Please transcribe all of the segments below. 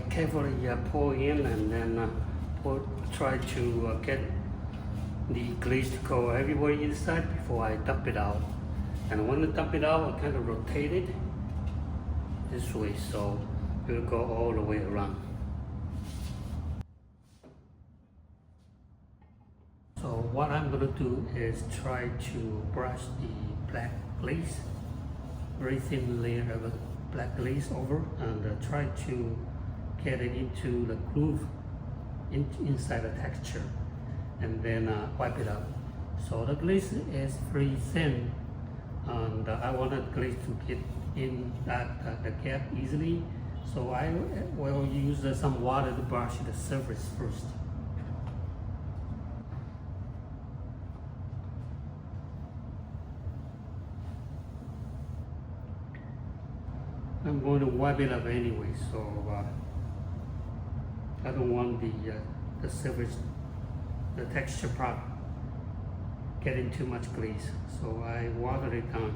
carefully pour in and then try to get the glaze to go everywhere inside before I dump it out. And when I dump it out, I kind of rotate it this way so it will go all the way around. So what I'm going to do is try to brush the black glaze, very thin layer of black glaze over, and try to get it into the groove inside the texture, and then wipe it up. So the glaze is very thin, and I want the glaze to get in the gap easily. So I will use some water to brush the surface first. I'm going to wipe it up anyway, so I don't want the surface, the texture part, getting too much glaze. So I water it down.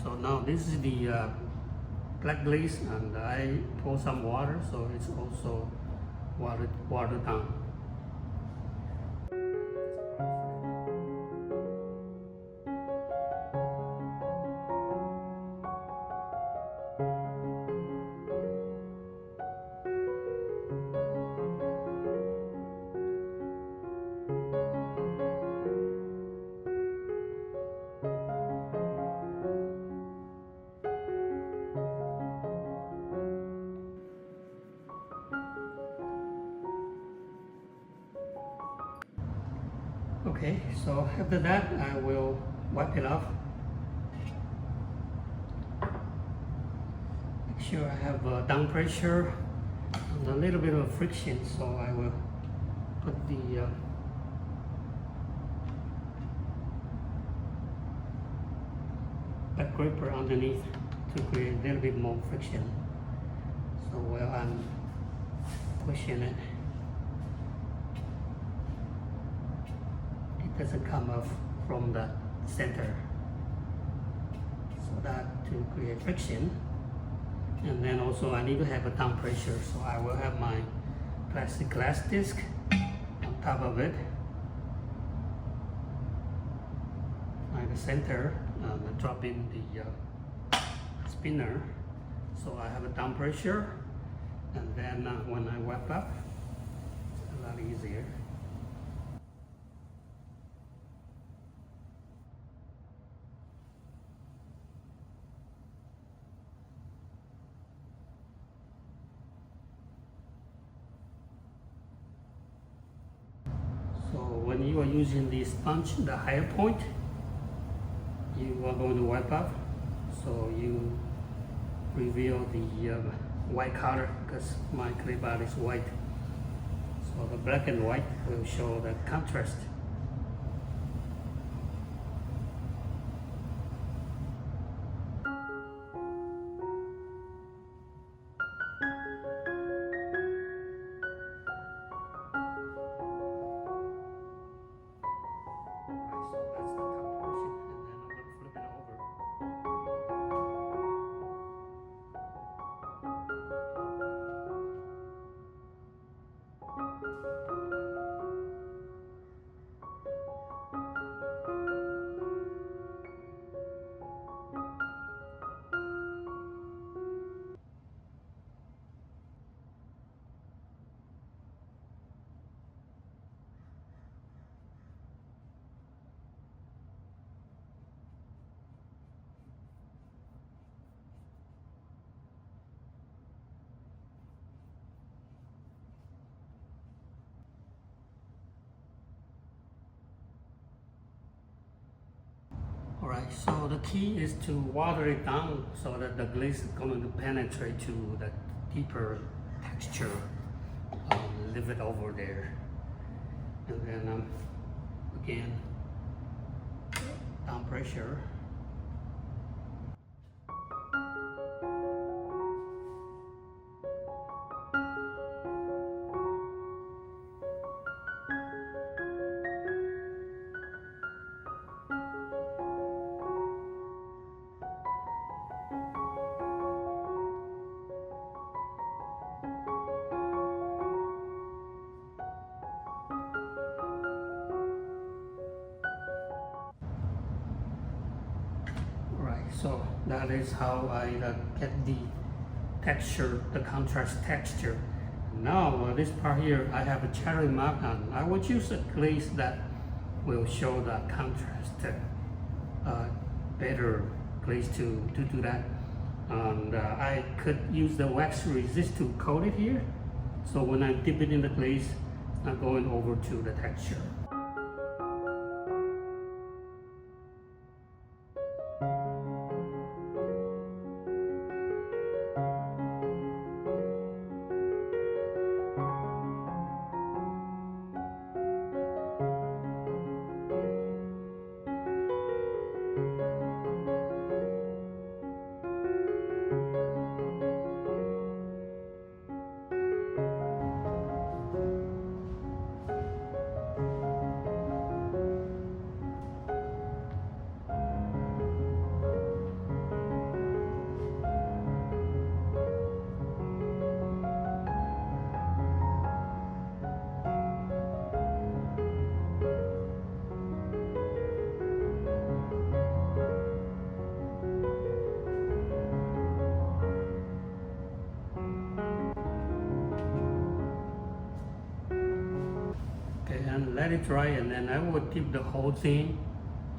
So now this is the black glaze, and I pour some water, so it's also watered down. Okay, so after that I will wipe it off. Make sure I have down pressure and a little bit of friction, so I will put the back gripper underneath to create a little bit more friction. So while I'm pushing it, doesn't come off from the center, so that to create friction. And then also I need to have a down pressure, so I will have my plastic glass disc on top of it, find the center, and drop in the spinner, so I have a down pressure, and then when I wipe up, it's a lot easier. So when you are using the sponge, the higher point, you are going to wipe up, so you reveal the white color, because my clay body is white. So the black and white will show the contrast. Alright, so the key is to water it down so that the glaze is going to penetrate to the deeper texture. Leave it over there. and then again down pressure. So that is how I get the texture, the contrast texture. Now this part here, I have a cherry mark on. I will choose a glaze that will show the contrast, better glaze to do that. And I could use the wax resist to coat it here. So when I dip it in the glaze, it's not going over to the texture. And let it dry, and then I will dip the whole thing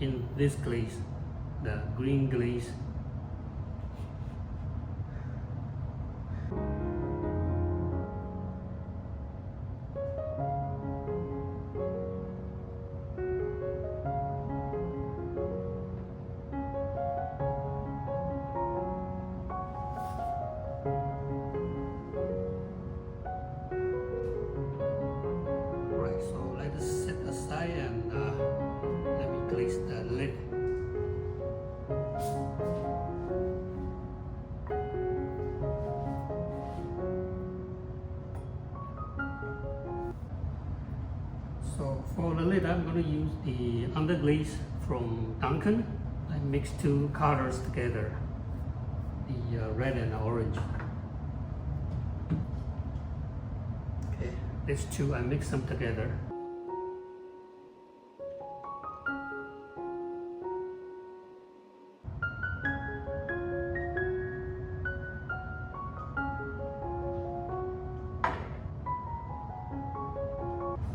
in this glaze, the green glaze. And let me glaze the lid. So for the lid, I'm going to use the underglaze from Duncan. I mixed two colors together, the red and orange. Okay, these two I mix them together.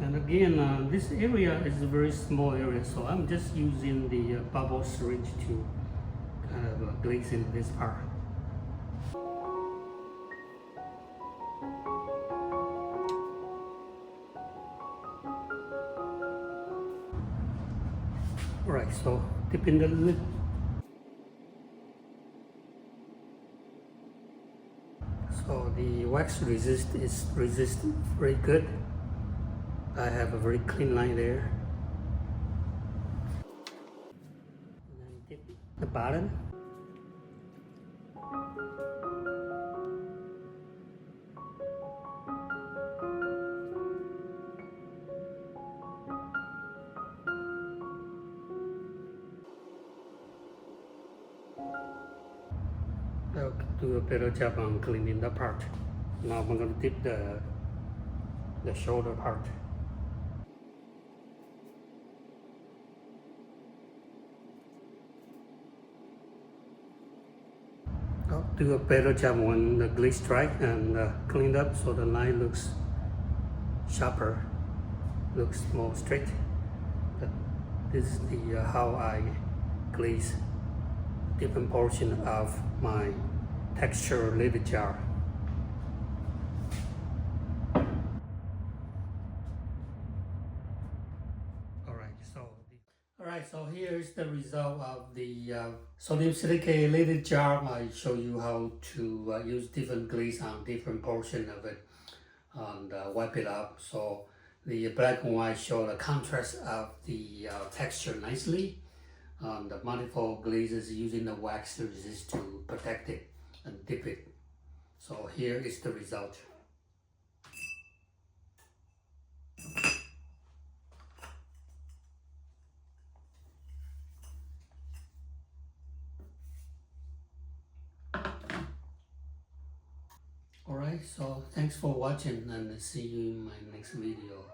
And again, this area is a very small area, so I'm just using the bubble syringe to kind of glaze in this part. Alright, so dip in the lid. So the wax resist is very good. I have a very clean line there. And then dip the bottom. I'll do a better job on cleaning the part. Now I'm going to dip the shoulder part. I'll do a better job when the glaze dry and cleaned up, so the line looks sharper, looks more straight. But this is the how I glaze different portion of my texture lid jar. Alright, so here's the result of the sodium silicate lid jar. I show you how to use different glaze on different portion of it and wipe it up. So The black and white show the contrast of the texture nicely. The manifold glazes using the wax resist to protect it and dip it. So here is the result. Alright, so thanks for watching and see you in my next video.